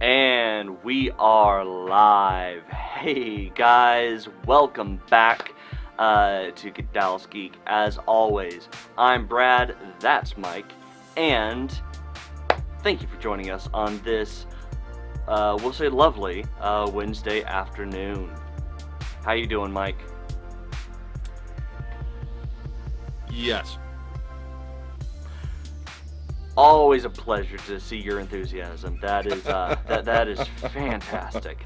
And we are live. Hey guys, welcome back to Dallas Geek. As always, I'm Brad, that's Mike, and thank you for joining us on this, we'll say lovely, Wednesday afternoon. How you doing, Mike? Yes. Always a pleasure to see your enthusiasm. That is that is fantastic.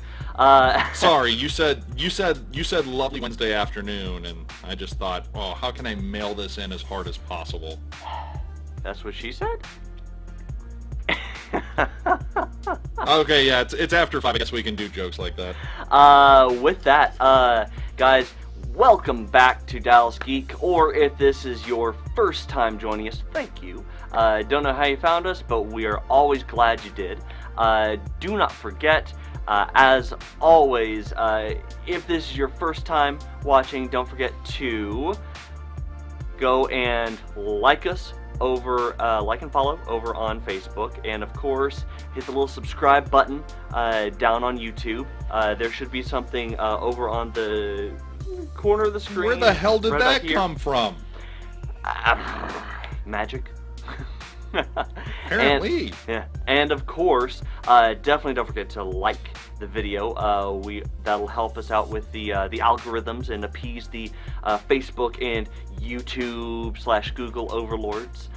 Sorry, you said lovely Wednesday afternoon, and I just thought, oh, how can I mail this in as hard as possible? That's what she said. Okay, yeah, it's after 5. I guess we can do jokes like that. With that, guys, welcome back to Dallas Geek, or if this is your first time joining us, thank you. Don't know how you found us, but we are always glad you did. Do not forget, as always, if this is your first time watching, don't forget to go and like us over, like and follow over on Facebook, and of course, hit the little subscribe button down on YouTube. There should be something over on the corner of the screen. Where the hell did that come from? Magic. Apparently. And of course, definitely don't forget to like the video. That'll help us out with the algorithms and appease the Facebook and YouTube/Google overlords.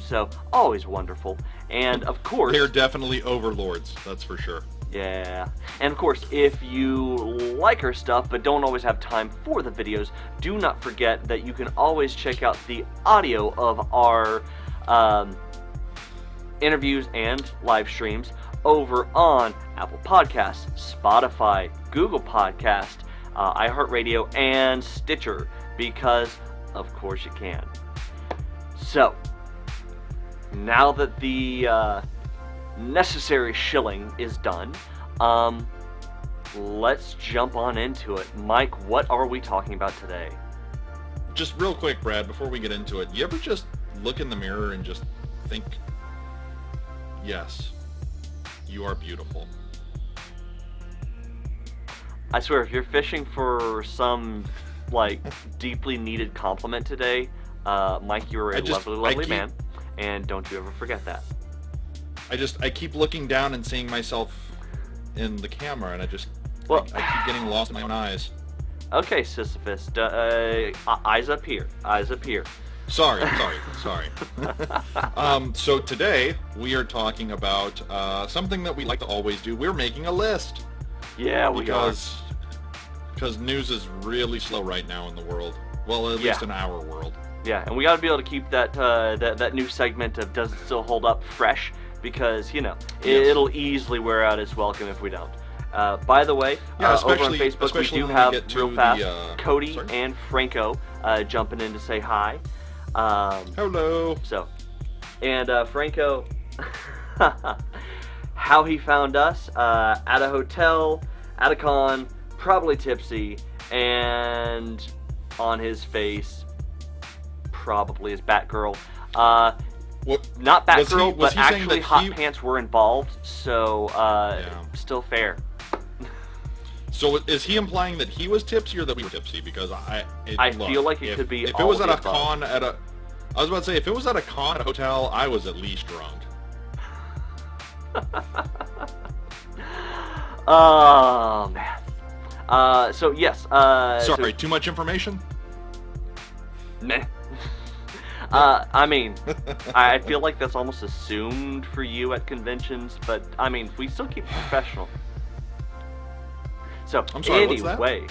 So always wonderful. And of course, they're definitely overlords. That's for sure. Yeah, and of course, if you like our stuff but don't always have time for the videos, do not forget that you can always check out the audio of our interviews and live streams over on Apple Podcasts, Spotify, Google Podcast, iHeartRadio, and Stitcher, because of course you can. So, now that the necessary shilling is done, let's jump on into it. Mike, what are we talking about today? Just real quick, Brad, before we get into it, you ever just look in the mirror and just think, yes, you are beautiful? I swear, if you're fishing for some, like, deeply needed compliment today, Mike, you're a lovely man, and don't you ever forget that. I keep looking down and seeing myself in the camera, and I keep getting lost in my own eyes. Okay, Sisyphus, eyes up here, eyes up here. Sorry. So today, we are talking about something that we like to always do. We're making a list. Yeah, we are. Because news is really slow right now in the world. Well, at least in our world. Yeah, and we got to be able to keep that new segment of Does It Still Hold Up fresh, because, you know, it'll easily wear out its welcome if we don't. By the way, over on Facebook, we do have, real fast, Cody and Franco jumping in to say hi. Hello. So, and Franco, how he found us, at a hotel, at a con, probably tipsy, and on his face, probably his Batgirl. Not Batgirl, but actually hot pants were involved, so still fair. So is he implying that he was tipsy or that we were tipsy? Because I feel like it could be. If it was at a con I was about to say, if it was at a con at a hotel, I was at least drunk. Oh man. So yes. Sorry, too much information? Meh. I mean, I feel like that's almost assumed for you at conventions, but I mean, we still keep it professional. So, I'm sorry, anyway,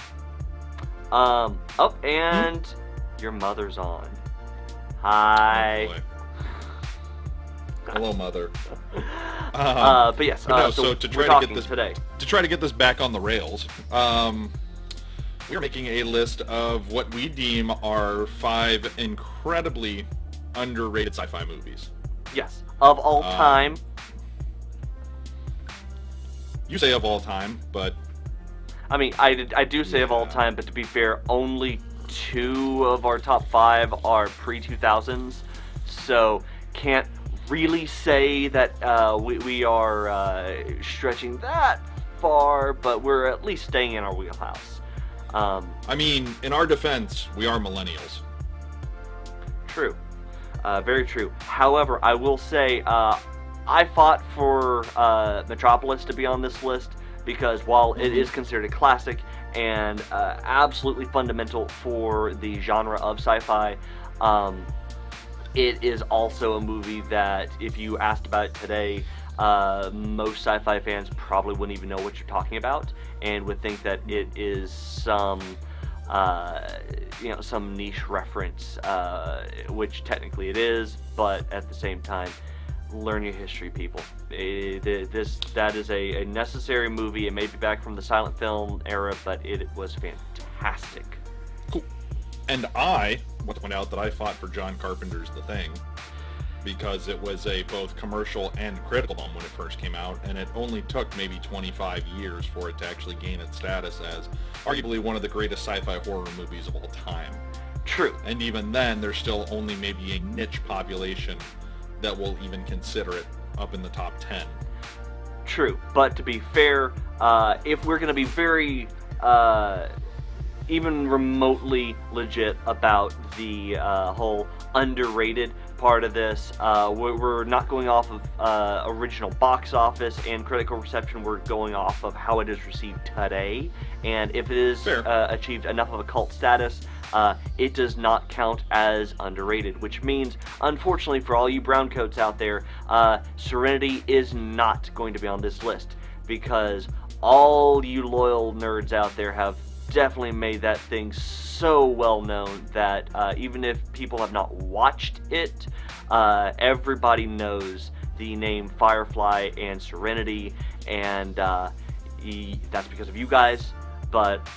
and your mother's on. Hi. Oh, hello, mother. But yes, so to try to get this back on the rails, we're making a list of what we deem are 5 incredibly underrated sci-fi movies. Yes, of all time. You say of all time, but I mean, I do say of all time, but to be fair, only 2 of our top 5 are pre-2000s, so can't really say that we are stretching that far, but we're at least staying in our wheelhouse. I mean, in our defense, we are millennials. True. Very true. However, I will say I fought for Metropolis to be on this list because while it is considered a classic and absolutely fundamental for the genre of sci-fi, it is also a movie that if you asked about it today, most sci-fi fans probably wouldn't even know what you're talking about and would think that it is some some niche reference, which technically it is, but at the same time, learn your history, people. That is a necessary movie. It may be back from the silent film era, but it was fantastic. Cool. And I want to point out that I fought for John Carpenter's The Thing because it was a both commercial and critical film when it first came out, and it only took maybe 25 years for it to actually gain its status as arguably one of the greatest sci-fi horror movies of all time. True. And even then, there's still only maybe a niche population that will even consider it up in the top 10. True, but to be fair, if we're going to be very even remotely legit about the whole underrated part of this, we're not going off of original box office and critical reception. We're going off of how it is received today, and if it is achieved enough of a cult status, it does not count as underrated, which means, unfortunately for all you browncoats out there, Serenity is not going to be on this list, because all you loyal nerds out there have definitely made that thing so well known that even if people have not watched it, everybody knows the name Firefly and Serenity, and that's because of you guys, but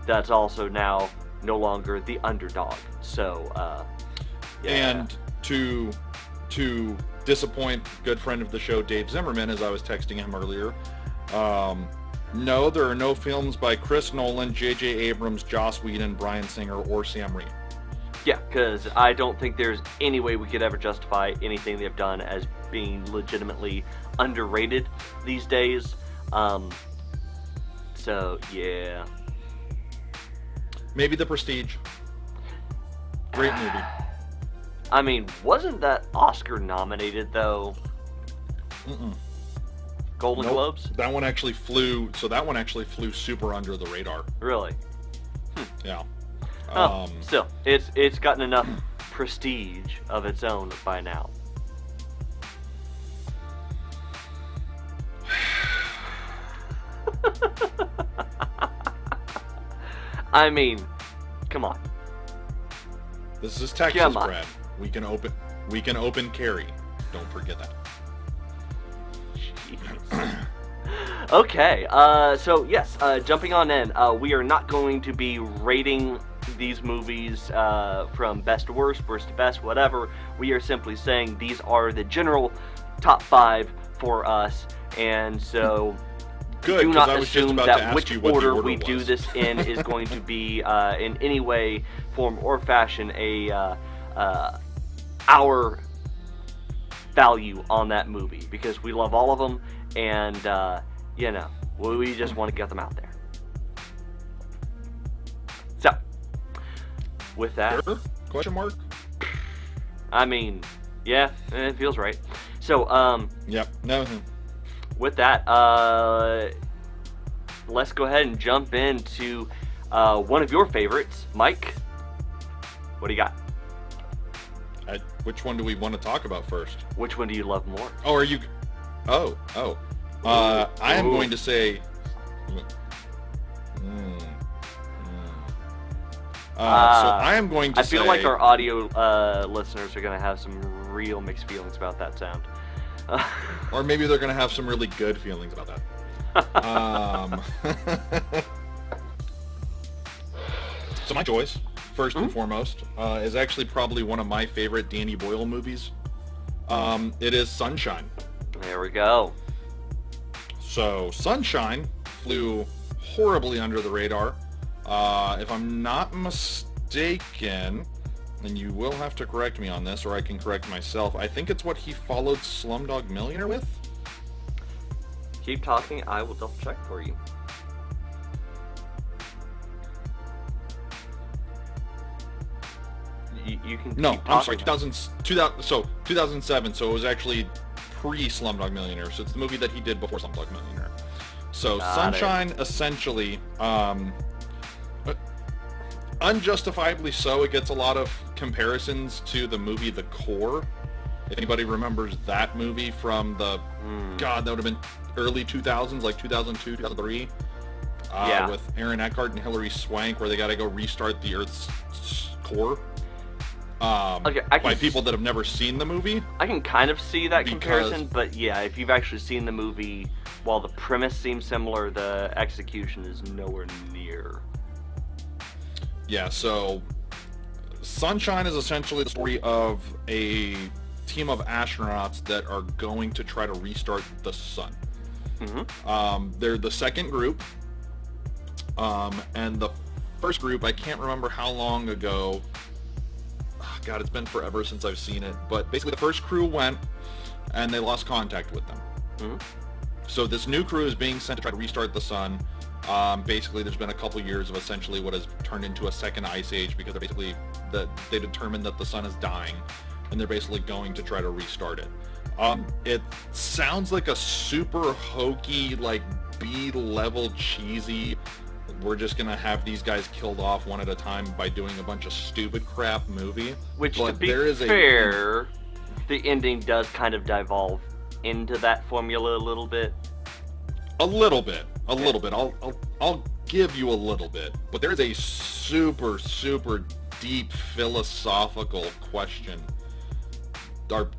that's also now no longer the underdog. So yeah. And to disappoint good friend of the show Dave Zimmerman, as I was texting him earlier, no, there are no films by Chris Nolan, J.J. Abrams, Joss Whedon, Bryan Singer, or Sam Raimi. Yeah, because I don't think there's any way we could ever justify anything they've done as being legitimately underrated these days. So, yeah. Maybe The Prestige. Great movie. I mean, wasn't that Oscar nominated, though? Mm-mm. Golden Globes? That one actually flew, super under the radar. Really? Yeah. Still, it's gotten enough prestige of its own by now. I mean, come on. This is Texas, Brad. We can open carry. Don't forget that. Okay, so yes, jumping on in, we are not going to be rating these movies from best to worst, worst to best, whatever. We are simply saying these are the general top 5 for us, and so do not assume that which order we do this in is going to be in any way, form, or fashion our value on that movie, because we love all of them, and we just want to get them out there. So, with that, sure? Question mark? I mean, yeah, it feels right. So, yep. No. With that, let's go ahead and jump into one of your favorites, Mike. What do you got? Which one do we want to talk about first? Which one do you love more? Oh, are you? Oh. I am going to say. So I am going to say. I feel like our audio listeners are going to have some real mixed feelings about that sound. Or maybe they're going to have some really good feelings about that. So my choice, first and foremost, is actually probably one of my favorite Danny Boyle movies. It is Sunshine. There we go. So Sunshine flew horribly under the radar. If I'm not mistaken, and you will have to correct me on this, or I can correct myself. I think it's what he followed Slumdog Millionaire with? Keep talking, I will double check for you. You can No, keep I'm sorry, talking. 2007, so it was actually pre-Slumdog Millionaire, so it's the movie that he did before Slumdog Millionaire. So Sunshine, essentially, unjustifiably so, it gets a lot of comparisons to the movie The Core. If anybody remembers that movie from the, God, that would have been early 2000s, like 2002, 2003, with Aaron Eckhart and Hilary Swank, where they got to go restart the Earth's core. By people that have never seen the movie. I can kind of see that comparison, but yeah, if you've actually seen the movie, while the premise seems similar, the execution is nowhere near. Yeah, so Sunshine is essentially the story of a team of astronauts that are going to try to restart the sun. They're the second group, and the first group, I can't remember how long ago. God, it's been forever since I've seen it, but basically the first crew went and they lost contact with them. So this new crew is being sent to try to restart the sun. Basically, there's been a couple years of essentially what has turned into a second ice age, because they determined that the sun is dying, and they're basically going to try to restart it. It sounds like a super hokey, like B-level cheesy, we're just gonna have these guys killed off one at a time by doing a bunch of stupid crap movie. Which, to be fair, the ending does kind of devolve into that formula a little bit. A little bit. I'll give you a little bit, but there is a super, super deep philosophical question.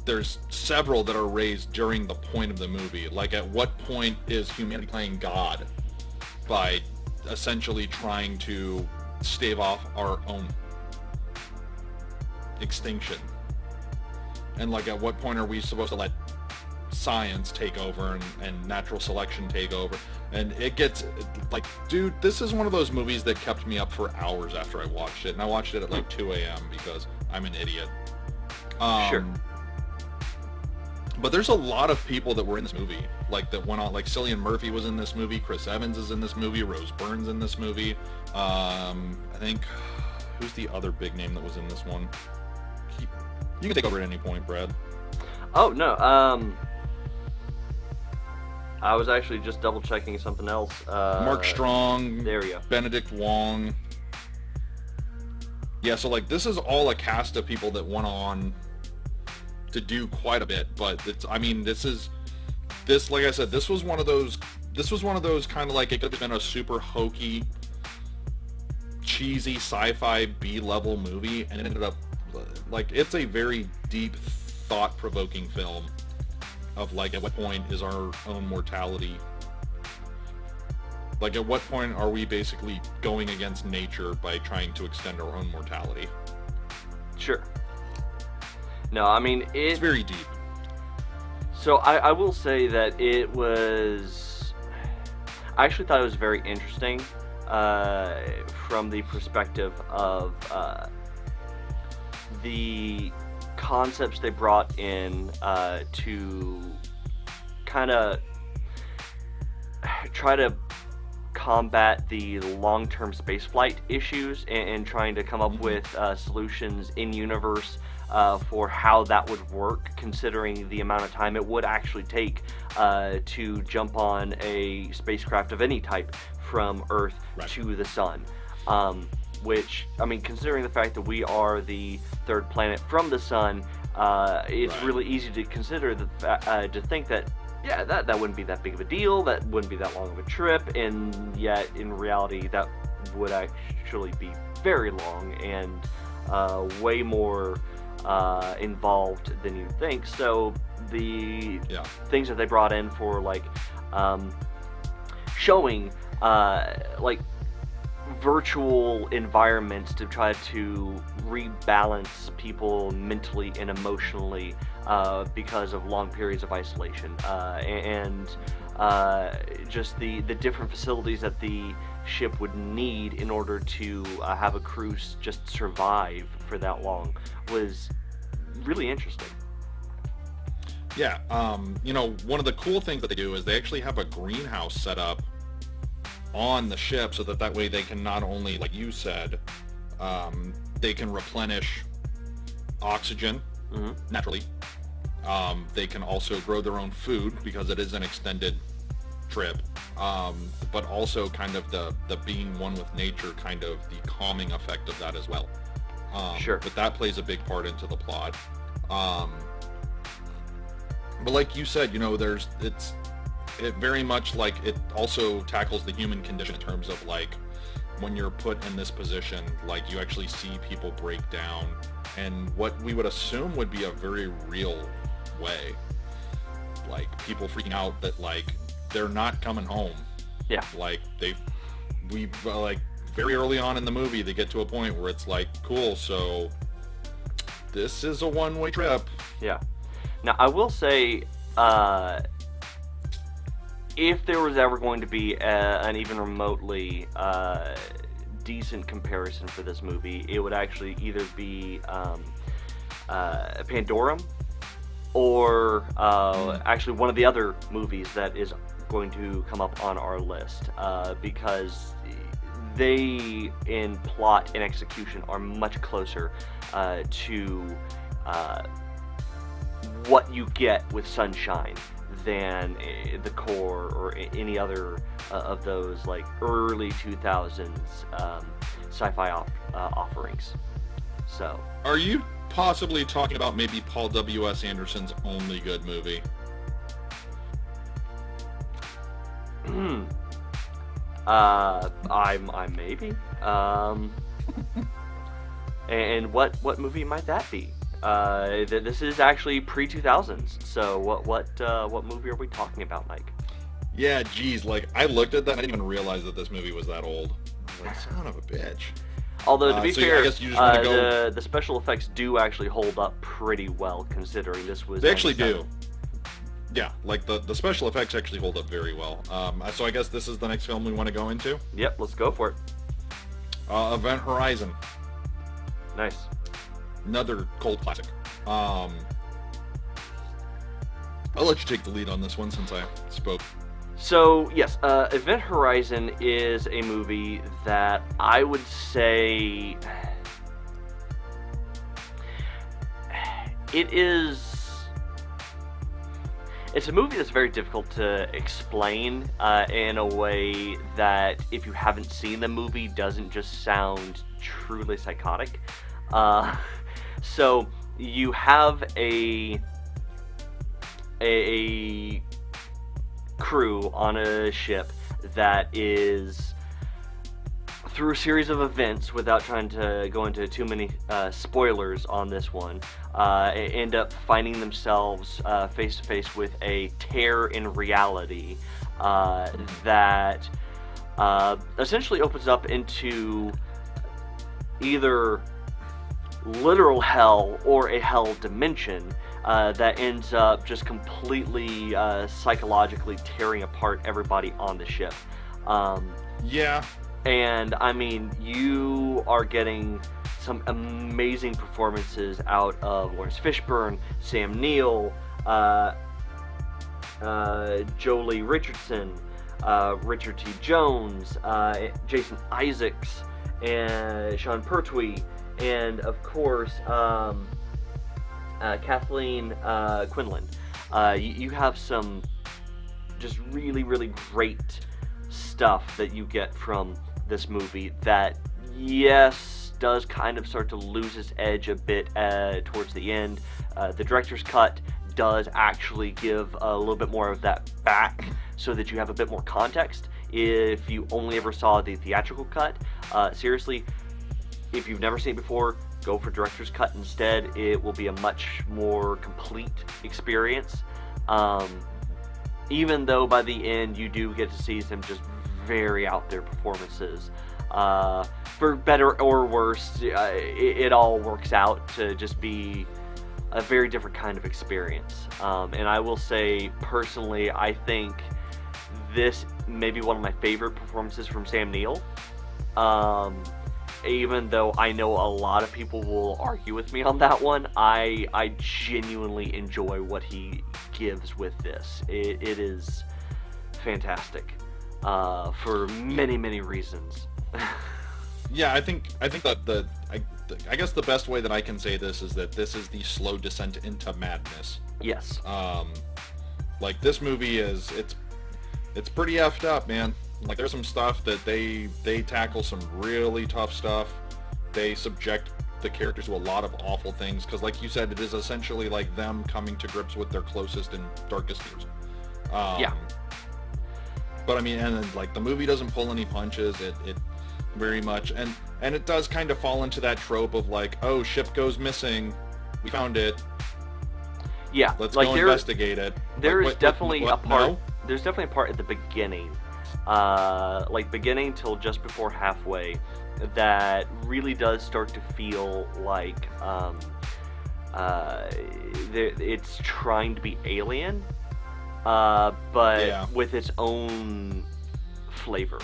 There's several that are raised during the point of the movie. Like, at what point is humanity playing God by essentially trying to stave off our own extinction? And like, at what point are we supposed to let science take over and natural selection take over? And it gets like, dude, this is one of those movies that kept me up for hours after I watched it, and I watched it at like 2 a.m. because I'm an idiot. Sure. But there's a lot of people that were in this movie, like, that went on. Like, Cillian Murphy was in this movie, Chris Evans is in this movie, Rose Byrne's in this movie. I think, who's the other big name that was in this one? You can take over at any point, Brad. Oh, no, I was actually just double checking something else. Mark Strong. There we go. Benedict Wong. Yeah, so like, this is all a cast of people that went on to do quite a bit, but it's, I mean, like I said, this was one of those kind of like, it could have been a super hokey, cheesy sci-fi B-level movie, and it ended up, like, it's a very deep, thought-provoking film of, like, at what point is our own mortality, like, at what point are we basically going against nature by trying to extend our own mortality? Sure. No, I mean, it's very deep. So I will say that I actually thought it was very interesting from the perspective of the concepts they brought in to kind of try to combat the long-term spaceflight issues and trying to come up with solutions in universe for how that would work, considering the amount of time it would actually take to jump on a spacecraft of any type from Earth to the Sun. Which, I mean, considering the fact that we are the third planet from the Sun, it's really easy to consider to think that, yeah, that wouldn't be that big of a deal, that wouldn't be that long of a trip, and yet in reality that would actually be very long and way more involved than you think. So the things that they brought in for, like, showing like virtual environments to try to rebalance people mentally and emotionally because of long periods of isolation, and just the different facilities that the ship would need in order to have a crew just survive for that long was really interesting. Yeah, one of the cool things that they do is they actually have a greenhouse set up on the ship so that way they can not only, like you said, they can replenish oxygen naturally. They can also grow their own food because it is an extended trip, but also kind of the being one with nature, kind of the calming effect of that as well. Sure. But that plays a big part into the plot. But like you said, it very much like it also tackles the human condition in terms of like when you're put in this position, like you actually see people break down and what we would assume would be a very real way, like people freaking out that like they're not coming home. Yeah. Like like very early on in the movie they get to a point where it's like, cool, so this is a one-way trip. Yeah. Now, I will say, if there was ever going to be an even remotely decent comparison for this movie, it would actually either be Pandorum or actually one of the other movies that is going to come up on our list, because they, in plot and execution, are much closer to what you get with Sunshine than The Core or any other of those like early 2000s sci-fi offerings. So, are you possibly talking about maybe Paul W.S. Anderson's only good movie? I maybe. And what movie might that be? This is actually pre-2000s. So what movie are we talking about, Mike? Yeah, geez, like I looked at that and I didn't even realize that this movie was that old. I was like, son of a bitch. Although to be fair, I guess you just want to go... the special effects do actually hold up pretty well considering this was. They actually do. Yeah, like the special effects actually hold up very well. So I guess this is the next film we want to go into. Yep, let's go for it. Event Horizon. Nice. Another cult classic. I'll let you take the lead on this one since I spoke. So, yes, Event Horizon is a movie that I would say it's a movie that's very difficult to explain in a way that, if you haven't seen the movie, doesn't just sound truly psychotic. So you have a crew on a ship that is, through a series of events, without trying to go into too many spoilers on this one, end up finding themselves face to face with a tear in reality that essentially opens up into either literal hell or a hell dimension that ends up just completely psychologically tearing apart everybody on the ship. Yeah. And I mean, you are getting some amazing performances out of Lawrence Fishburne, Sam Neill, Jolie Richardson, Richard T. Jones, Jason Isaacs, and Sean Pertwee, and of course Kathleen Quinlan. You have some just really, really great stuff that you get from this movie that, yes, does kind of start to lose its edge a bit towards the end. The director's cut does actually give a little bit more of that back so that you have a bit more context if you only ever saw the theatrical cut. Seriously, if you've never seen it before, go for director's cut instead. It will be a much more complete experience. Even though by the end you do get to see some just very out there performances. For better or worse, it all works out to just be a very different kind of experience. And I will say, personally, I think this may be one of my favorite performances from Sam Neill. Even though I know a lot of people will argue with me on that one, I genuinely enjoy what he gives with this. It is fantastic for many reasons. Yeah, I think that I guess the best way that I can say this is that this is the slow descent into madness. Yes. Like, this movie it's pretty effed up, man. Like, there's some stuff that they tackle some really tough stuff. They subject the characters to a lot of awful things, because like you said, it is essentially like them coming to grips with their closest and darkest fears. Yeah. But I mean, and then, like, the movie doesn't pull any punches. It very much, and it does kind of fall into that trope of like, oh, ship goes missing, we found it. Yeah. Let's go investigate it. There's definitely a part. No? There's definitely a part at the beginning, like beginning till just before halfway, that really does start to feel like it's trying to be Alien, but with its own flavor.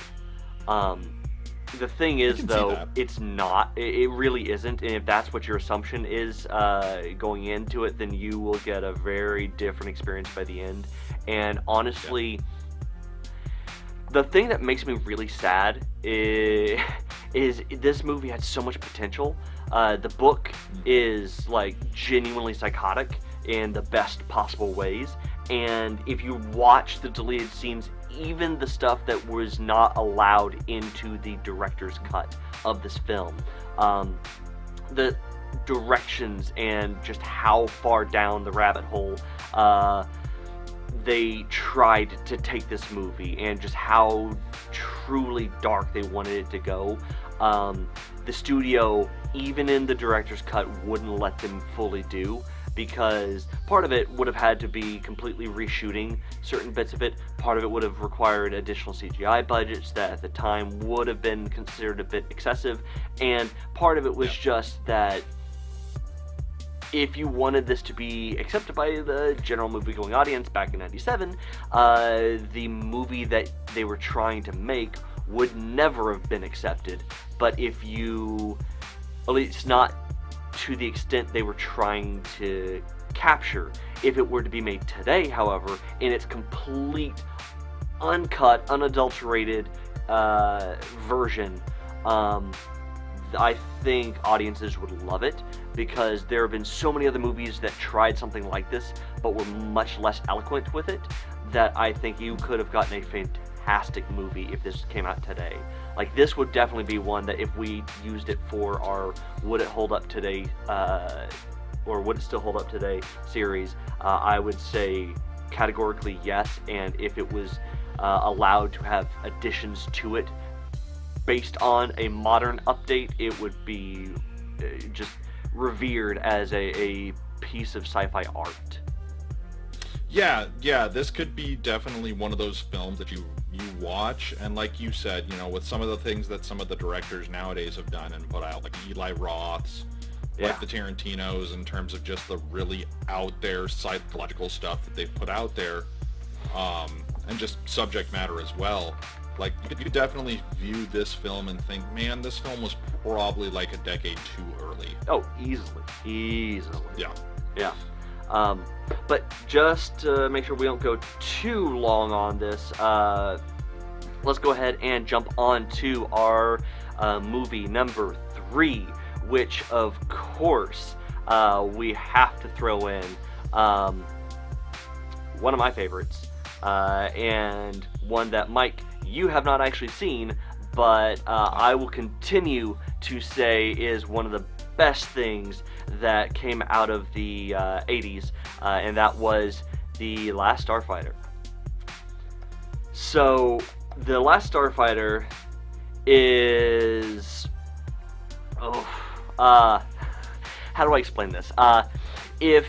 The thing is, though, it's not. It really isn't. And if that's what your assumption is going into it, then you will get a very different experience by the end. And honestly, the thing that makes me really sad is this movie had so much potential. The book is, like, genuinely psychotic in the best possible ways. And if you watch the deleted scenes, even the stuff that was not allowed into the director's cut of this film, the directions and just how far down the rabbit hole they tried to take this movie, and just how truly dark they wanted it to go, the studio, even in the director's cut, wouldn't let them fully do. Because part of it would have had to be completely reshooting certain bits of it. Part of it would have required additional CGI budgets that at the time would have been considered a bit excessive. And part of it was just that if you wanted this to be accepted by the general movie-going audience back in '97, the movie that they were trying to make would never have been accepted. But if you, at least not to the extent they were trying to capture. If it were to be made today, however, in its complete, uncut, unadulterated version, I think audiences would love it, because there have been so many other movies that tried something like this, but were much less eloquent with it, that I think you could have gotten a fantastic movie if this came out today. Like, this would definitely be one that if we used it for our Would It Hold Up Today, or Would It Still Hold Up Today series, I would say categorically yes, and if it was allowed to have additions to it based on a modern update, it would be just revered as a piece of sci-fi art. Yeah, this could be definitely one of those films that you watch, and like you said, you know, with some of the things that some of the directors nowadays have done and put out, like Eli Roth's, like the Tarantinos, in terms of just the really out there psychological stuff that they've put out there, and just subject matter as well. Like, you could definitely view this film and think, man, this film was probably like a decade too early. Oh, easily. Yeah. But just to make sure we don't go too long on this, let's go ahead and jump on to our movie number 3, which of course we have to throw in one of my favorites, and one that, Mike, you have not actually seen, but I will continue to say is one of the best things that came out of the 80s, and that was The Last Starfighter. So, The Last Starfighter is... how do I explain this? If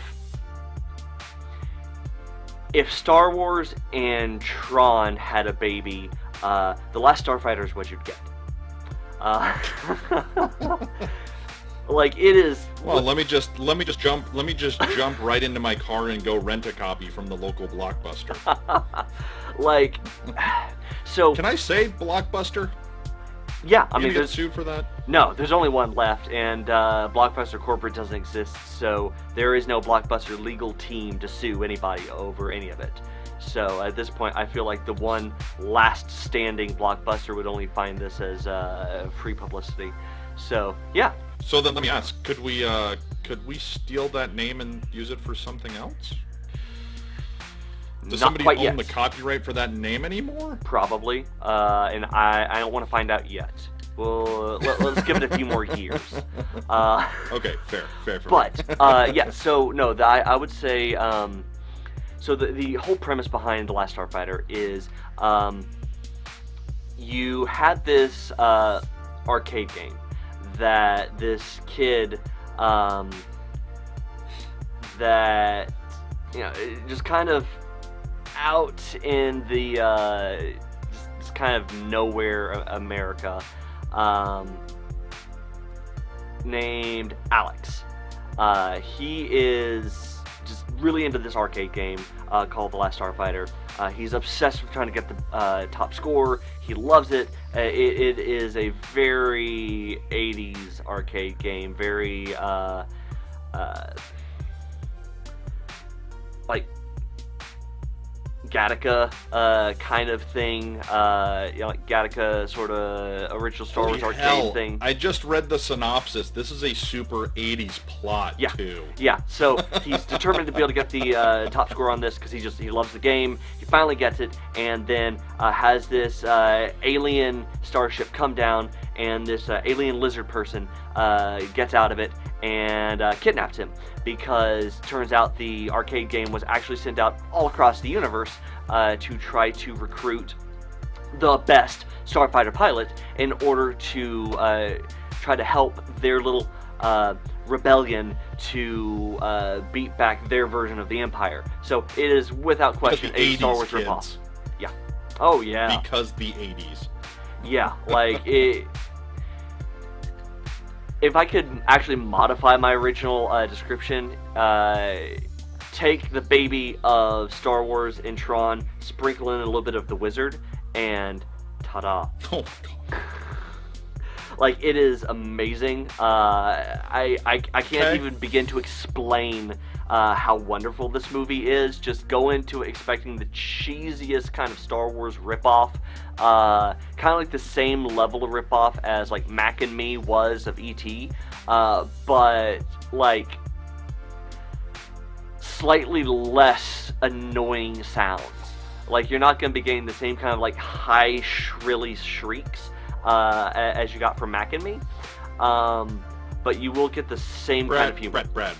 Star Wars and Tron had a baby, The Last Starfighter is what you'd get. Like it is. Well, let me just jump right into my car and go rent a copy from the local Blockbuster. Like, so. Can I say Blockbuster? Yeah, I mean, get sued for that? No, there's only one left, and Blockbuster Corporate doesn't exist, so there is no Blockbuster legal team to sue anybody over any of it. So at this point, I feel like the one last standing Blockbuster would only find this as free publicity. So yeah. So then let me ask, could we steal that name and use it for something else? Does somebody own the copyright for that name anymore? Probably, and I don't want to find out yet. Well, let's give it a few more years. Okay, fair. But yeah, so no, I would say, so the whole premise behind The Last Starfighter is, you had this arcade game that this kid, that, you know, just kind of out in the just kind of nowhere America, named Alex. He is just really into this arcade game called The Last Starfighter. He's obsessed with trying to get the top score. He loves it. It is a very 80s arcade game, very like Gattaca kind of thing, you know, like Gattaca sort of original Star Wars arcade thing. I just read the synopsis. This is a super 80s plot, too. Yeah, so he's determined to be able to get the top score on this because he loves the game. He finally gets it, and then has this alien starship come down, and this alien lizard person gets out of it and kidnaps him, because turns out the arcade game was actually sent out all across the universe to try to recruit the best starfighter pilot in order to try to help their little rebellion to beat back their version of the Empire. So it is without question a Star Wars ripoff. Yeah. Oh yeah. Because the 80s. Yeah, like it. If I could actually modify my original description, take the baby of Star Wars and Tron, sprinkle in a little bit of the Wizard, and ta-da. Oh, God. Like, it is amazing. I can't even begin to explain how wonderful this movie is. Just go into it expecting the cheesiest kind of Star Wars ripoff. Kind of like the same level of ripoff as, like, Mac and Me was of E.T. But, like, slightly less annoying sounds. Like, you're not going to be getting the same kind of, like, high, shrilly shrieks as you got from Mac and Me. But you will get the same kind of humor. Brad,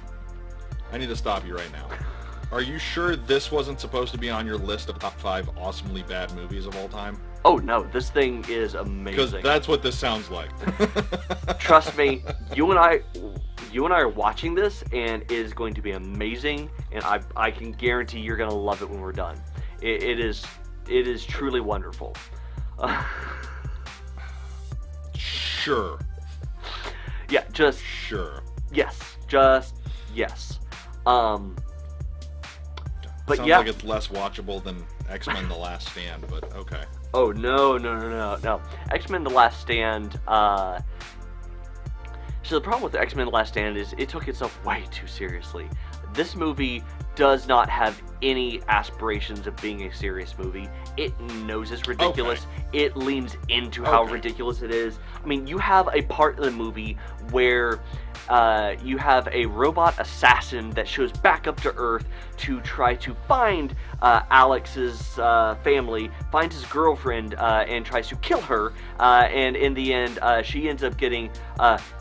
I need to stop you right now. Are you sure this wasn't supposed to be on your list of top 5 awesomely bad movies of all time? Oh no, this thing is amazing. Because that's what this sounds like. Trust me, you and I are watching this, and it is going to be amazing, and I can guarantee you're going to love it when we're done. It is truly wonderful. Sure. Yeah, just... Sure. Yes. Just... Yes. But sounds yeah. like it's less watchable than X-Men The Last Stand, but okay. Oh, no. X-Men The Last Stand, so the problem with X-Men The Last Stand is it took itself way too seriously. This movie does not have any aspirations of being a serious movie. It knows it's ridiculous. Okay. It leans into how ridiculous it is. I mean, you have a part of the movie where you have a robot assassin that shows back up to Earth to try to find Alex's family, finds his girlfriend, and tries to kill her. And in the end, she ends up getting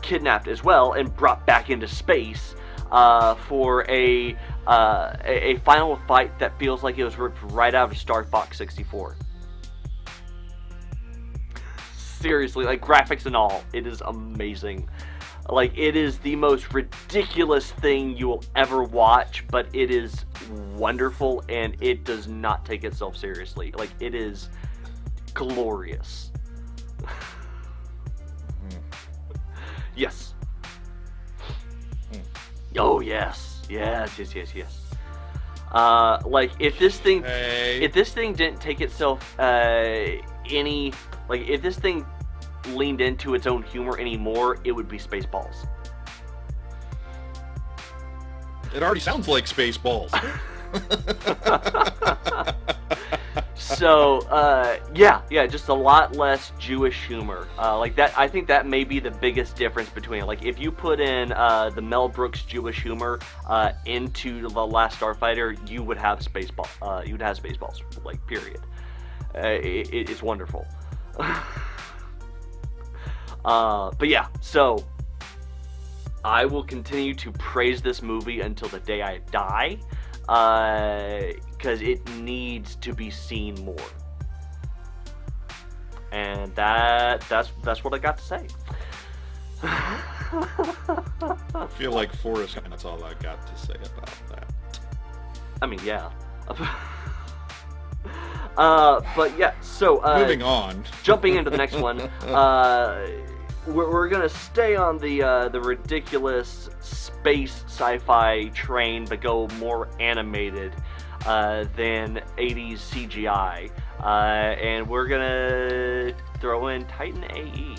kidnapped as well and brought back into space for a final fight that feels like it was ripped right out of Star Fox 64. Seriously, like graphics and all, it is amazing. Like, it is the most ridiculous thing you will ever watch, but it is wonderful, and it does not take itself seriously. Like, it is glorious. Yes. Oh yes, yes. Like if this thing didn't take itself if this thing leaned into its own humor anymore, it would be Spaceballs. It already sounds like Spaceballs. So, yeah, just a lot less Jewish humor. Like that, I think that may be the biggest difference between it. Like, if you put in the Mel Brooks Jewish humor into the Last Starfighter, you would have Spaceballs. You'd have Spaceballs, like, period. It's wonderful. But yeah, so I will continue to praise this movie until the day I die. Because it needs to be seen more, and that's what I got to say. I feel like Forrest, and that's all I got to say about that. I mean, yeah. But yeah, so moving on, jumping into the next one. We're gonna stay on the ridiculous space sci-fi train, but go more animated than 80s CGI, and we're gonna throw in Titan AE.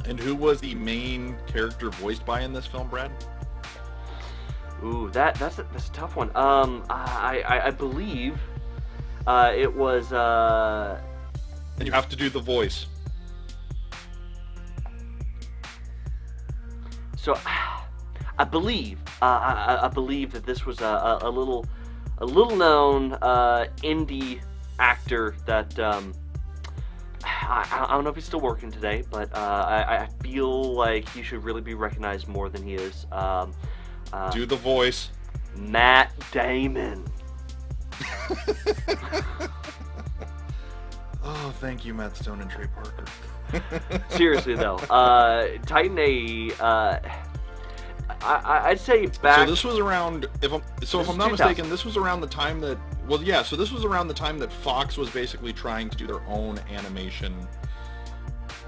And who was the main character voiced by in this film, Brad? Ooh, that's a tough one. I believe it was. And you have to do the voice. So, I believe that this was a little known indie actor that I don't know if he's still working today, but I feel like he should really be recognized more than he is. Do the voice. Matt Damon. Oh, thank you, Matt Stone and Trey Parker. Seriously though, Titan AE, I'd say back. So this was around, if I'm not mistaken, this was around the time that. Well, yeah. So this was around the time that Fox was basically trying to do their own animation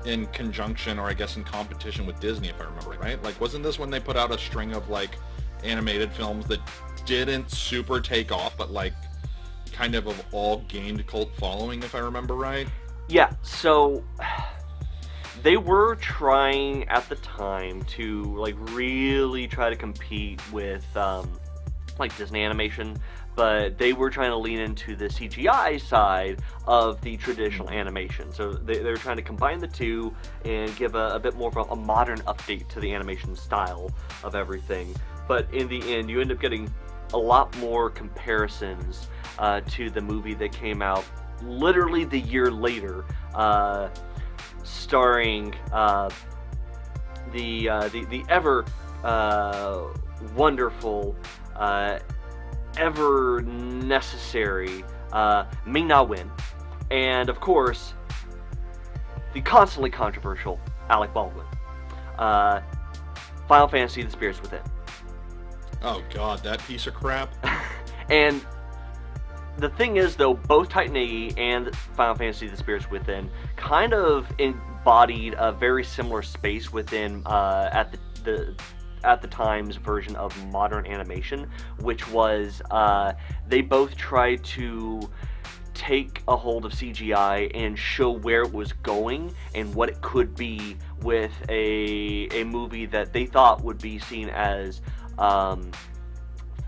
in conjunction, or I guess in competition with Disney, if I remember right. Like, wasn't this when they put out a string of like animated films that didn't super take off, but like kind of all gained cult following, if I remember right? Yeah. So. They were trying at the time to like really try to compete with like Disney animation, but they were trying to lean into the CGI side of the traditional animation. So they were trying to combine the two and give a bit more of a modern update to the animation style of everything. But in the end, you end up getting a lot more comparisons to the movie that came out literally the year later. Starring the ever wonderful, ever necessary Ming-Na Wen, and of course the constantly controversial Alec Baldwin. Final Fantasy: The Spirits Within. Oh God, that piece of crap. And the thing is, though, both Titan AE and Final Fantasy: The Spirits Within kind of embodied a very similar space within at the time's version of modern animation, which was they both tried to take a hold of CGI and show where it was going and what it could be with a movie that they thought would be seen as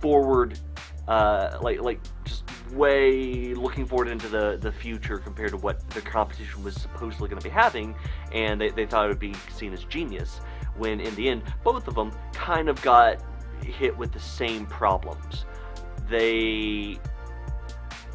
forward, like just way looking forward into the future compared to what the competition was supposedly going to be having, and they thought it would be seen as genius, when in the end both of them kind of got hit with the same problems. The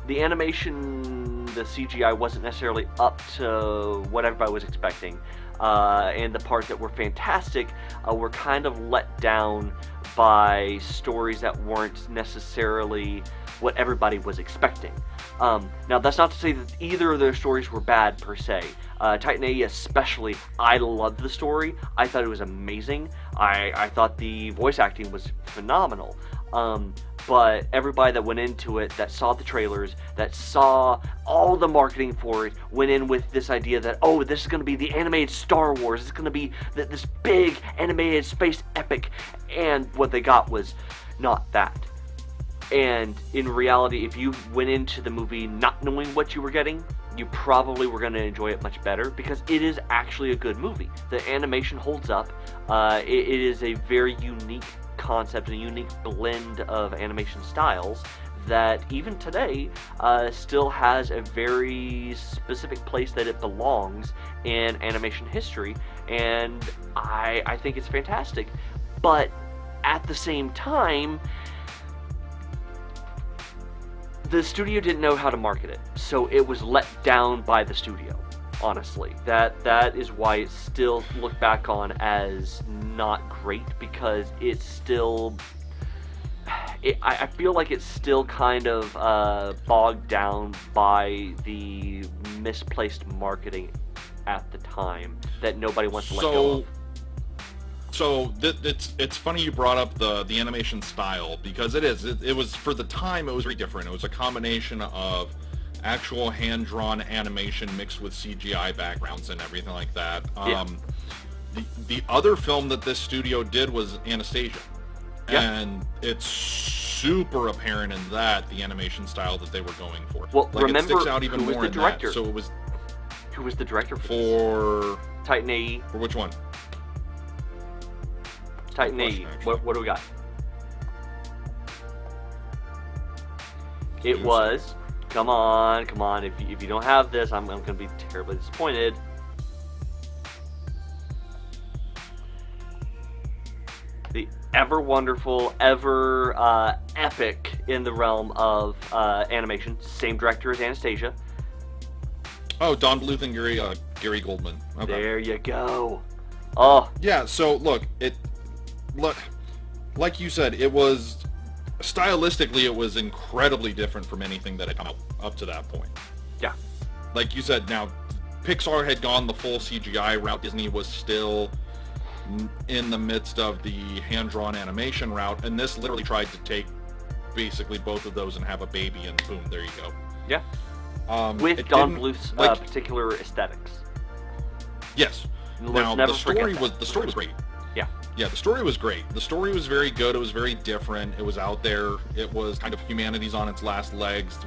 animation, the CGI wasn't necessarily up to what everybody was expecting, and the parts that were fantastic were kind of let down by stories that weren't necessarily what everybody was expecting. Now, that's not to say that either of their stories were bad per se. Titan AE especially, I loved the story. I thought it was amazing. I thought the voice acting was phenomenal. But everybody that went into it, that saw the trailers, that saw all the marketing for it, went in with this idea that, oh, this is going to be the animated Star Wars, it's going to be this big animated space epic, and what they got was not that. And in reality, if you went into the movie not knowing what you were getting, you probably were going to enjoy it much better, because it is actually a good movie. The animation holds up. It is a very unique concept, a unique blend of animation styles that even today still has a very specific place that it belongs in animation history, and I think it's fantastic. But at the same time, the studio didn't know how to market it, so it was let down by the studio. Honestly, that is why it's still looked back on as not great, because it's still, I feel like it's still kind of bogged down by the misplaced marketing at the time that nobody wants to let go of. So it's funny you brought up the animation style, because it was, for the time, it was very different. It was a combination of actual hand-drawn animation mixed with CGI backgrounds and everything like that. Yeah. The other film that this studio did was Anastasia, yeah. And it's super apparent in that the animation style that they were going for. Well, like, remember it sticks out even who was more the in director? That. So it was. Who was the director for Titan AE? For which one? Titan AE. What do we got? It was. Come on. If you don't have this, I'm going to be terribly disappointed. The ever wonderful, ever epic in the realm of animation. Same director as Anastasia. Oh, Don Bluth and Gary Goldman. Okay. There you go. Oh. Yeah, so look, like you said, it was, stylistically, it was incredibly different from anything that had come out up to that point. Yeah. Like you said, now, Pixar had gone the full CGI route. Disney was still in the midst of the hand-drawn animation route, and this literally tried to take basically both of those and have a baby, and boom, there you go. Yeah. With Don Bluth's particular aesthetics. Yes. Now, the story was great. Yeah. Yeah, the story was great. The story was very good. It was very different. It was out there. It was kind of humanity's on its last legs.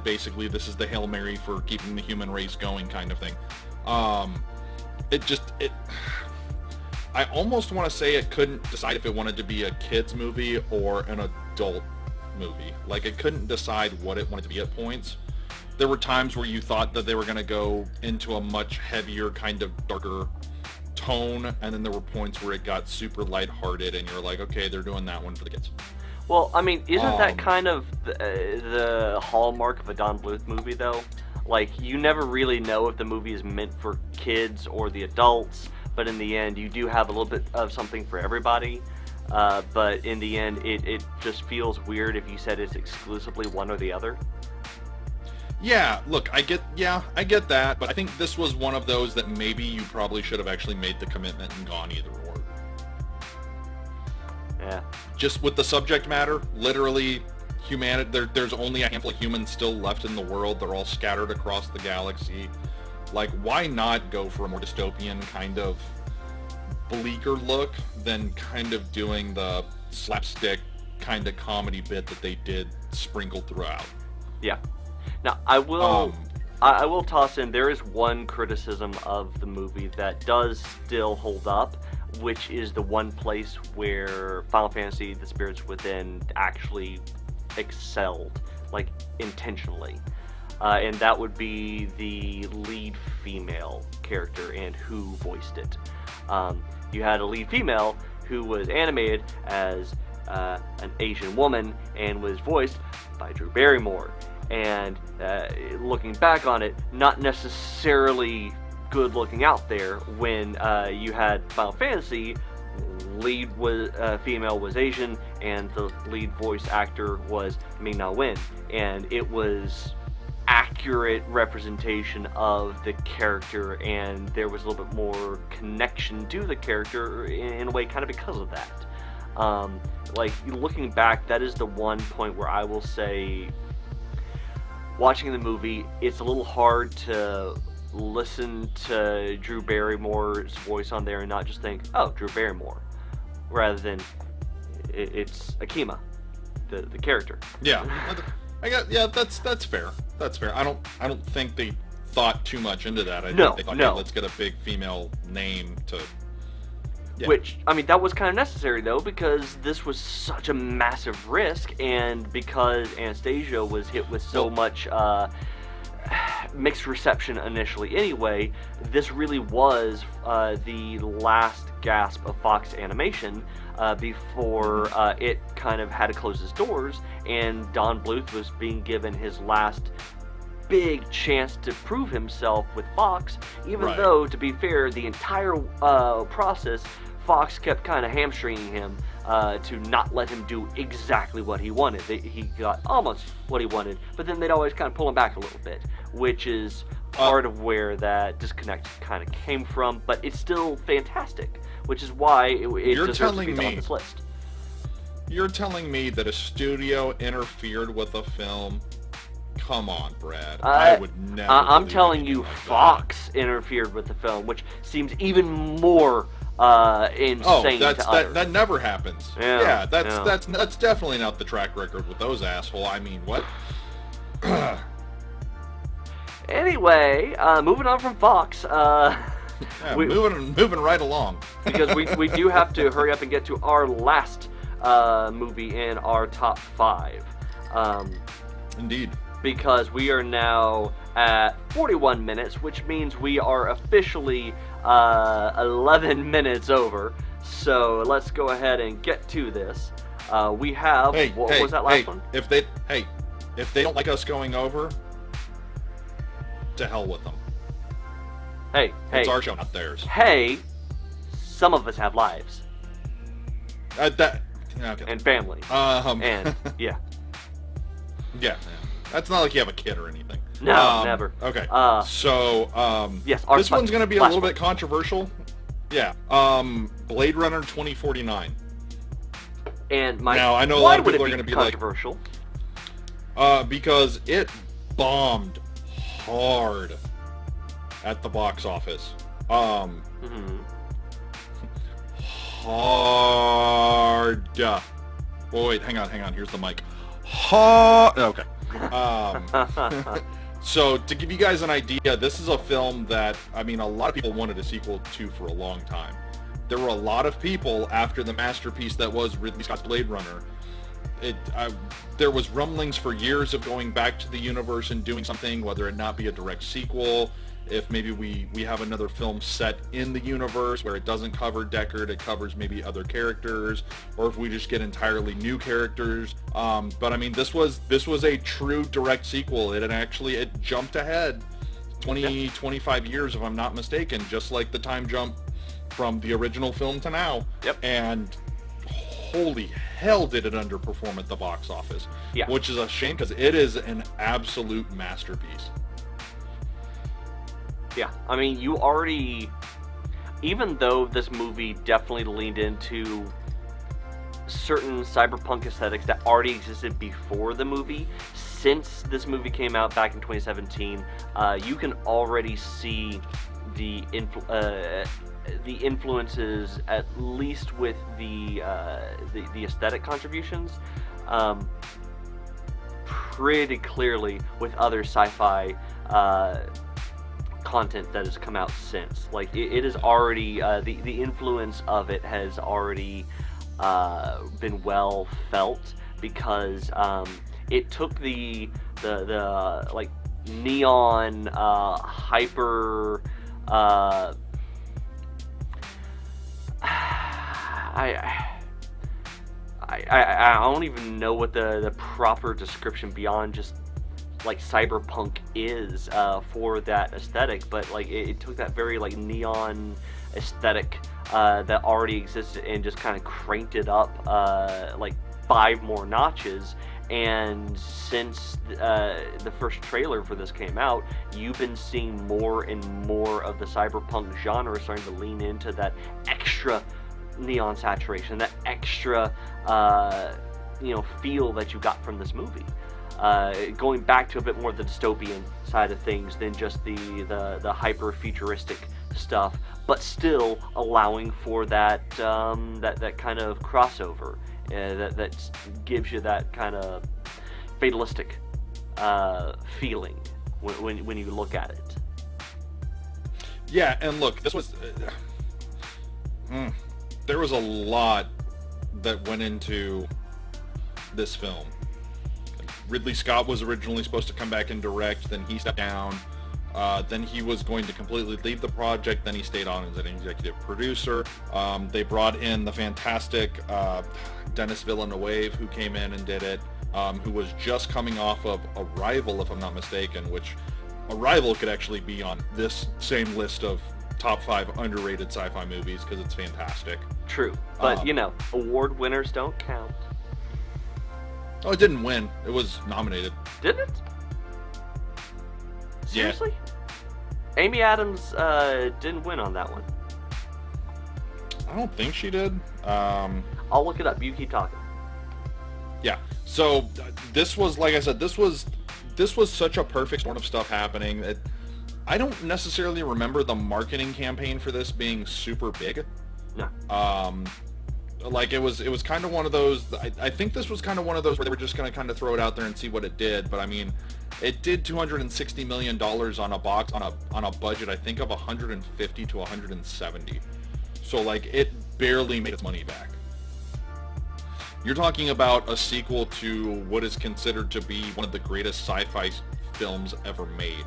Basically, this is the Hail Mary for keeping the human race going kind of thing. I almost want to say it couldn't decide if it wanted to be a kid's movie or an adult movie. Like, it couldn't decide what it wanted to be at points. There were times where you thought that they were going to go into a much heavier, kind of darker tone, and then there were points where it got super lighthearted, and you're like, okay, they're doing that one for the kids. Well, I mean, isn't that kind of the hallmark of a Don Bluth movie, though? Like, you never really know if the movie is meant for kids or the adults, but in the end, you do have a little bit of something for everybody. But in the end, it just feels weird if you said it's exclusively one or the other. Yeah, look, I get that, but I think this was one of those that maybe you probably should have actually made the commitment and gone either or. Yeah. Just with the subject matter, literally, humanity, there's only a handful of humans still left in the world. They're all scattered across the galaxy. Like, why not go for a more dystopian, kind of bleaker look than kind of doing the slapstick kind of comedy bit that they did sprinkled throughout? Yeah. Now, I will toss in, there is one criticism of the movie that does still hold up, which is the one place where Final Fantasy: The Spirits Within actually excelled, like, intentionally. And that would be the lead female character and who voiced it. You had a lead female who was animated as an Asian woman and was voiced by Drew Barrymore. And looking back on it, not necessarily good looking out there when you had Final Fantasy, lead was female was Asian, and the lead voice actor was Ming-Na Wen, and it was accurate representation of the character, and there was a little bit more connection to the character in a way, kind of because of that. Like, looking back, that is the one point where I will say, watching the movie, it's a little hard to listen to Drew Barrymore's voice on there and not just think, oh, Drew Barrymore, rather than it's Akima, the character. Yeah, that's fair. That's fair. I don't think they thought too much into that. I think they thought, hey, let's get a big female name to. Yeah. Which, I mean, that was kind of necessary, though, because this was such a massive risk, and because Anastasia was hit with so much mixed reception initially anyway, this really was the last gasp of Fox Animation before it kind of had to close its doors, and Don Bluth was being given his last big chance to prove himself with Fox, even though, to be fair, the entire process, Fox kept kind of hamstringing him to not let him do exactly what he wanted. He got almost what he wanted, but then they'd always kind of pull him back a little bit, which is part of where that disconnect kind of came from, but it's still fantastic, which is why it deserves to be on this list. You're telling me that a studio interfered with a film? Come on, Brad. I would never. I'm telling you, Fox interfered with the film, which seems even more insane to utter. That never happens. Yeah, that's definitely not the track record with those asshole. I mean, what? Anyway, moving on from Fox. Moving right along. Because we do have to hurry up and get to our last movie in our top 5. Indeed. Because we are now at 41 minutes, which means we are officially 11 minutes over. So let's go ahead and get to this. We have what was that last one? If they don't like us going over, to hell with them. It's our show, not theirs. Hey, some of us have lives. Okay. And family. And yeah. Yeah. That's not like you have a kid or anything. No, never. Okay. Yes, this one's going to be a little bit controversial. Yeah. Blade Runner 2049. And now, I know a lot of people are going to be controversial? Because it bombed hard at the box office. Hard. Oh, wait, hang on. Here's the mic. Okay. So, to give you guys an idea, this is a film that, I mean, a lot of people wanted a sequel to for a long time. There were a lot of people, after the masterpiece that was Ridley Scott's Blade Runner, there was rumblings for years of going back to the universe and doing something, whether it not be a direct sequel, if maybe we have another film set in the universe where it doesn't cover Deckard, it covers maybe other characters, or if we just get entirely new characters. But I mean, this was a true direct sequel. It jumped ahead 25 years, if I'm not mistaken, just like the time jump from the original film to now. Yep. And holy hell did it underperform at the box office. Yeah. Which is a shame, because it is an absolute masterpiece. Yeah, I mean, you already, even though this movie definitely leaned into certain cyberpunk aesthetics that already existed before the movie, since this movie came out back in 2017, you can already see the influences, at least with the aesthetic contributions, pretty clearly with other sci-fi content that has come out since. Like, it is already, the influence of it has already been well felt, because it took the like neon hyper I don't even know what the proper description beyond just like cyberpunk is for that aesthetic, but like it took that very like neon aesthetic that already existed and just kind of cranked it up like 5 more notches. And since the first trailer for this came out, you've been seeing more and more of the cyberpunk genre starting to lean into that extra neon saturation, that extra feel that you got from this movie. Going back to a bit more of the dystopian side of things than just the hyper futuristic stuff, but still allowing for that that kind of crossover that gives you that kind of fatalistic feeling when you look at it. Yeah, and look, this was there was a lot that went into this film. Ridley Scott was originally supposed to come back and direct, then he stepped down. Then he was going to completely leave the project, then he stayed on as an executive producer. They brought in the fantastic Denis Villeneuve, who came in and did it, who was just coming off of Arrival, if I'm not mistaken, which Arrival could actually be on this same list of top 5 underrated sci-fi movies because it's fantastic. True, but award winners don't count. Oh, it didn't win. It was nominated. Didn't it? Seriously? Yeah. Amy Adams didn't win on that one. I don't think she did. I'll look it up. You keep talking. Yeah. So this was, like I said, this was such a perfect storm of stuff happening. I don't necessarily remember the marketing campaign for this being super big. No. Like it was kind of one of those. I think this was kind of one of those where they were just going to kind of throw it out there and see what it did. But I mean, it did $260 million on a budget, I think, of 150 to 170. So like it barely made its money back. You're talking about a sequel to what is considered to be one of the greatest sci-fi films ever made.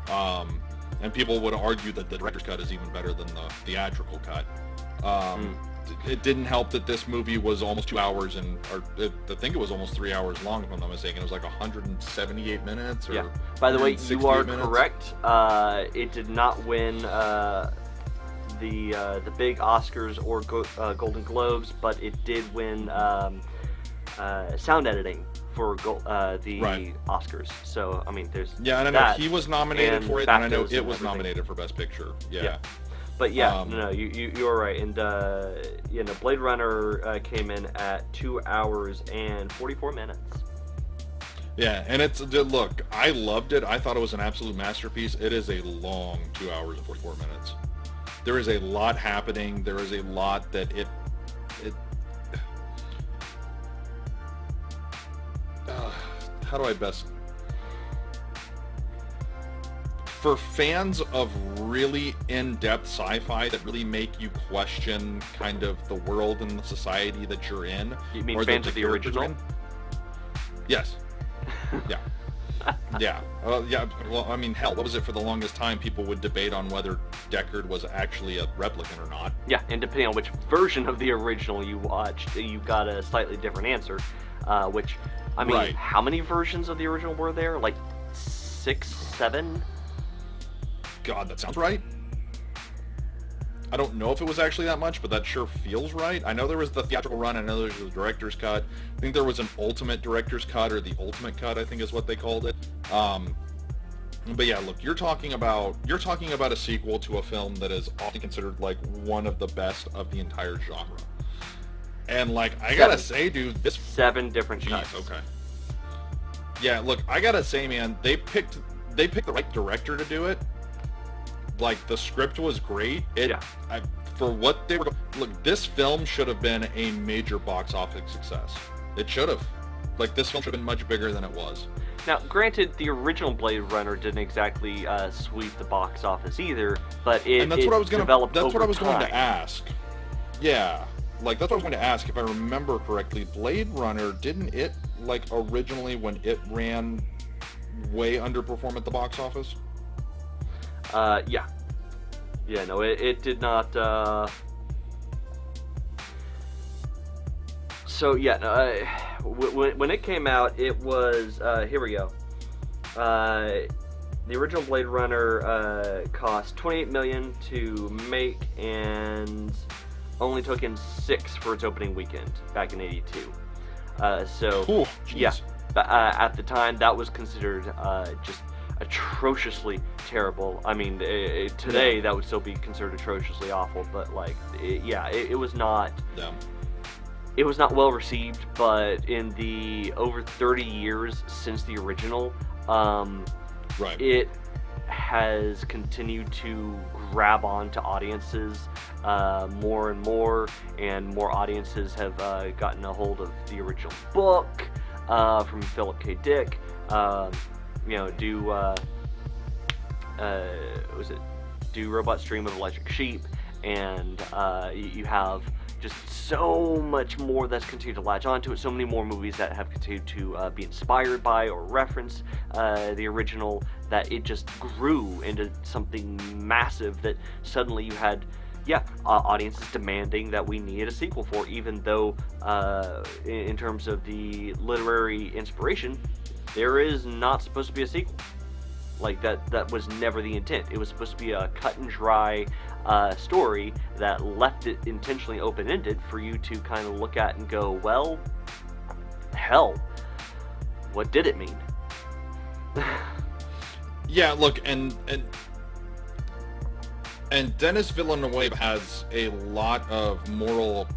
And people would argue that the director's cut is even better than the theatrical cut. It didn't help that this movie was almost 2 hours, I think it was almost 3 hours long, if I'm not mistaken. It was like 178 minutes. Or yeah. By the way, you are minutes. correct. It did not win the big Oscars or Golden Globes, but it did win sound editing for the right. Oscars. So I mean, there's I know he was nominated for it, and I know it was nominated for Best Picture. Yeah. But yeah, you are right, and Blade Runner came in at 2 hours and 44 minutes. Yeah, and look, I loved it. I thought it was an absolute masterpiece. It is a long 2 hours and 44 minutes. There is a lot happening. There is a lot that how do I best... For fans of really in-depth sci-fi that really make you question kind of the world and the society that you're in. You mean fans of the original? Yes. Yeah. Yeah. Yeah. Well, I mean, hell, what was it for the longest time? People would debate on whether Deckard was actually a replicant or not. Yeah, and depending on which version of the original you watched, you got a slightly different answer. Which, I mean, right. How many versions of the original were there? Like 6, 7? God, that sounds right. I don't know if it was actually that much, but that sure feels right. I know there was the theatrical run. I know there was the director's cut. I think there was an ultimate director's cut, or the ultimate cut, I think is what they called it. But yeah, look, you're talking about a sequel to a film that is often considered like one of the best of the entire genre. And like, I gotta say, dude, this 7 different cuts. Okay. Yeah, look, I gotta say, man, they picked the right director to do it. Like, the script was great. For what they were... Look, this film should have been a major box office success. It should have. Like, this film should have been much bigger than it was. Now, granted, the original Blade Runner didn't exactly sweep the box office either, but it developed over time. That's what I was going to ask. Yeah. Like, that's what I was going to ask. If I remember correctly, Blade Runner, didn't it, like, originally when it ran, way underperform at the box office? Yeah. Yeah, no, it did not, So, yeah, no, when it came out, it was, here we go. The original Blade Runner, cost $28 million to make, and only took in 6 for its opening weekend, back in '82. Cool. Yeah, but, at the time, that was considered, just atrociously terrible. I mean, today that would still be considered atrociously awful, but like, it was not. Yeah. It was not well received, but in the over 30 years since the original, right. it has continued to grab on to audiences more and more audiences have gotten a hold of the original book from Philip K. Dick. Do Robots Dream of Electric Sheep, and you have just so much more that's continued to latch onto it, so many more movies that have continued to be inspired by or reference the original, that it just grew into something massive that suddenly you had audiences demanding that we needed a sequel for, even though in terms of the literary inspiration, there is not supposed to be a sequel. Like, that was never the intent. It was supposed to be a cut and dry story that left it intentionally open-ended for you to kind of look at and go, well, hell, what did it mean? Yeah, look, and Denis Villeneuve has a lot of moral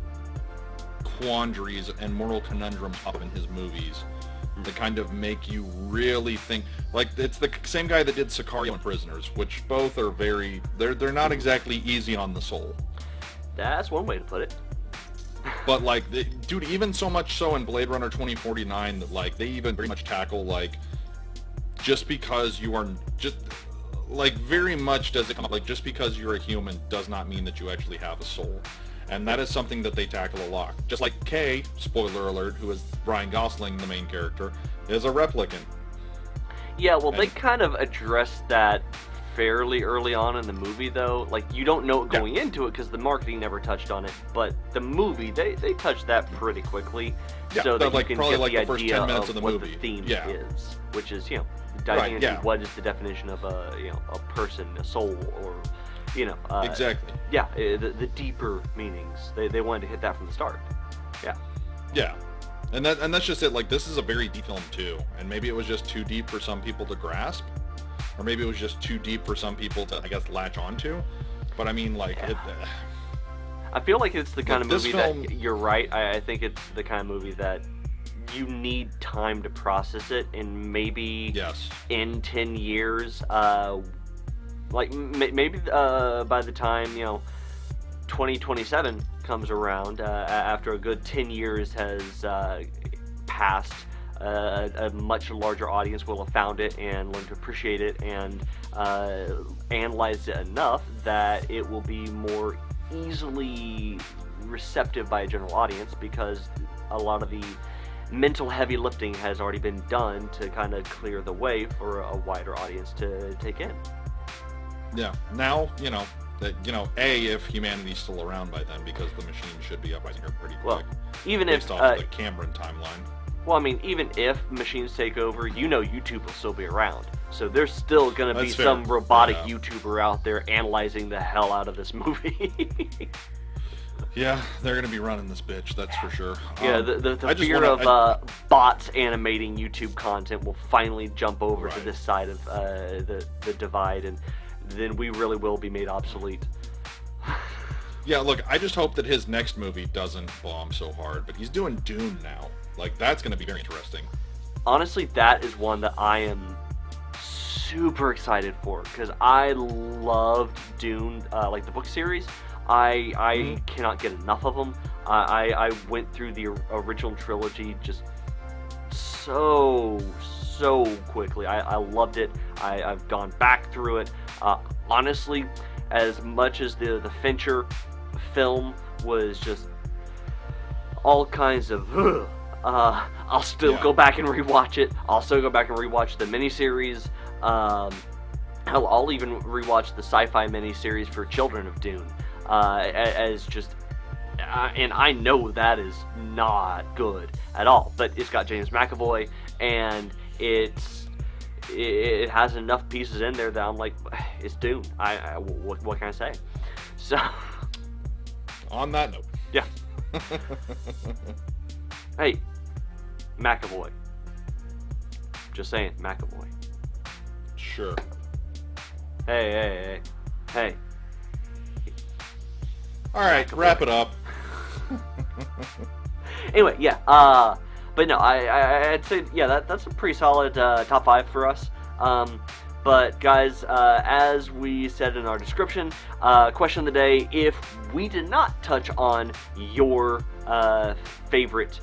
quandaries and moral conundrums up in his movies that kind of make you really think. Like, it's the same guy that did Sicario and Prisoners, which both are they're not exactly easy on the soul. That's one way to put it. But like, dude, even so much so in Blade Runner 2049 that like they even very much tackle like, just because you are just like, very much does it come up like, just because you're a human does not mean that you actually have a soul. And that is something that they tackle a lot. Just like Kay, spoiler alert, who is Ryan Gosling, the main character, is a replicant. Yeah, well, they kind of addressed that fairly early on in the movie, though. Like, you don't know it going into it because the marketing never touched on it. But the movie, they touched that pretty quickly, so that you can get the idea of what the theme is, which is, diving into what is the definition of a person, a soul, or exactly. Yeah, the deeper meanings. They wanted to hit that from the start. Yeah. Yeah. And that's just it. Like, this is a very deep film too, and maybe it was just too deep for some people to grasp, or maybe it was just too deep for some people to, I guess, latch onto. But I mean, like, I feel like it's the kind of movie that, you're right. I think it's the kind of movie that you need time to process it, and maybe in 10 years, like maybe by the time 2027 comes around, after a good 10 years has passed, a much larger audience will have found it and learned to appreciate it and analyzed it enough that it will be more easily receptive by a general audience, because a lot of the mental heavy lifting has already been done to kind of clear the way for a wider audience to take in. Yeah. Now, if humanity's still around by then, because the machine should be uprising here pretty quick. Well, even based off the Cameron timeline. Well, I mean, even if machines take over, YouTube will still be around. So there's still going to be some robotic YouTuber out there analyzing the hell out of this movie. Yeah, they're going to be running this bitch, that's for sure. Yeah, the fear of bots animating YouTube content will finally jump over to this side of the divide, and then we really will be made obsolete. Yeah, look, I just hope that his next movie doesn't bomb so hard, but he's doing Dune now. Like, that's going to be very interesting. Honestly, that is one that I am super excited for, because I loved Dune, like the book series. I cannot get enough of them. I went through the original trilogy just so quickly. I loved it. I've gone back through it. Honestly, as much as the Fincher film was just all kinds of I'll still go back and rewatch it. I'll still go back and rewatch the miniseries. I'll even rewatch the sci-fi miniseries for Children of Dune, as just and I know that is not good at all, but it's got James McAvoy, and it has enough pieces in there that I'm like, it's Dune. What can I say? So, on that note, yeah. Hey, McAvoy. Just saying, McAvoy. Sure. Hey. All right, wrap it up. Anyway, yeah. But no, I'd say that's a pretty solid top 5 for us. But guys, as we said in our description, question of the day: if we did not touch on your favorite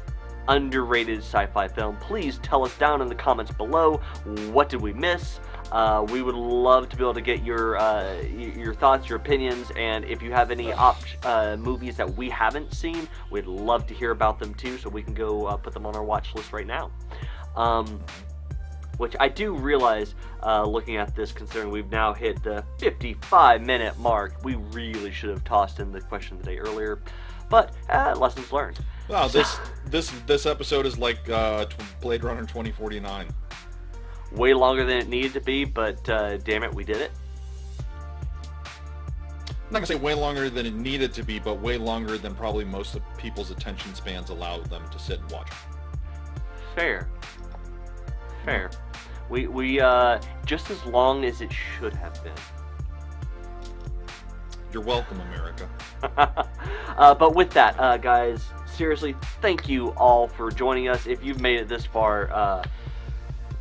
underrated sci-fi film, please tell us down in the comments below. What did we miss? We would love to be able to get your thoughts, your opinions, and if you have any movies that we haven't seen, we'd love to hear about them too, so we can go put them on our watch list right now. Which I do realize, looking at this, considering we've now hit the 55-minute mark, we really should have tossed in the question of the day earlier, but lessons learned. Wow, this episode is like Blade Runner 2049. Way longer than it needed to be, but damn it, we did it. I'm not going to say way longer than it needed to be, but way longer than probably most of people's attention spans allow them to sit and watch. Fair. We just as long as it should have been. You're welcome, America. But with that, guys, seriously, thank you all for joining us. If you've made it this far,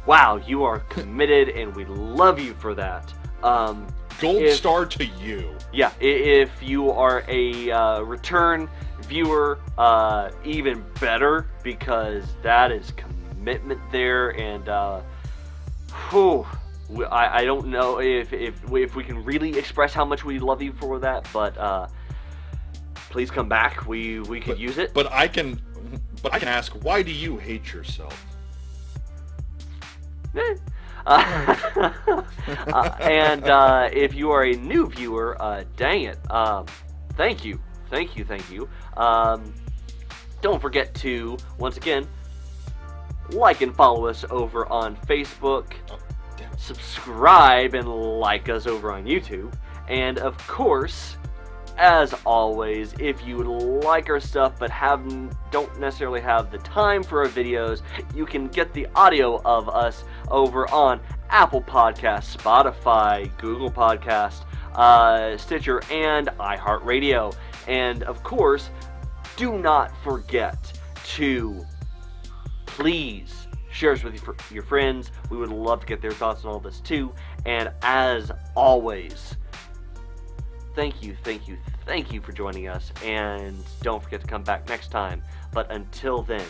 wow, you are committed, and we love you for that. Gold star to you. Yeah, if you are a return viewer, even better, because that is commitment there, and I don't know if we can really express how much we love you for that, but please come back. We could use it. But I can ask, why do you hate yourself? And if you are a new viewer, dang it, thank you. Don't forget to, once again, like and follow us over on Facebook, subscribe and like us over on YouTube, and of course, as always, if you like our stuff but don't necessarily have the time for our videos, you can get the audio of us over on Apple Podcasts, Spotify, Google Podcasts, Stitcher, and iHeartRadio. And of course, do not forget to please share us with your friends. We would love to get their thoughts on all this too. And as always, thank you for joining us, and don't forget to come back next time. But until then,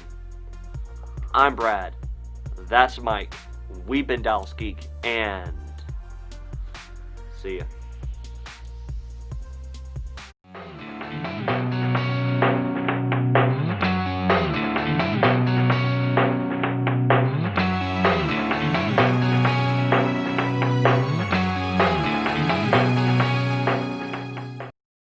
I'm Brad, that's Mike, we've been Dallas Geek, and see ya.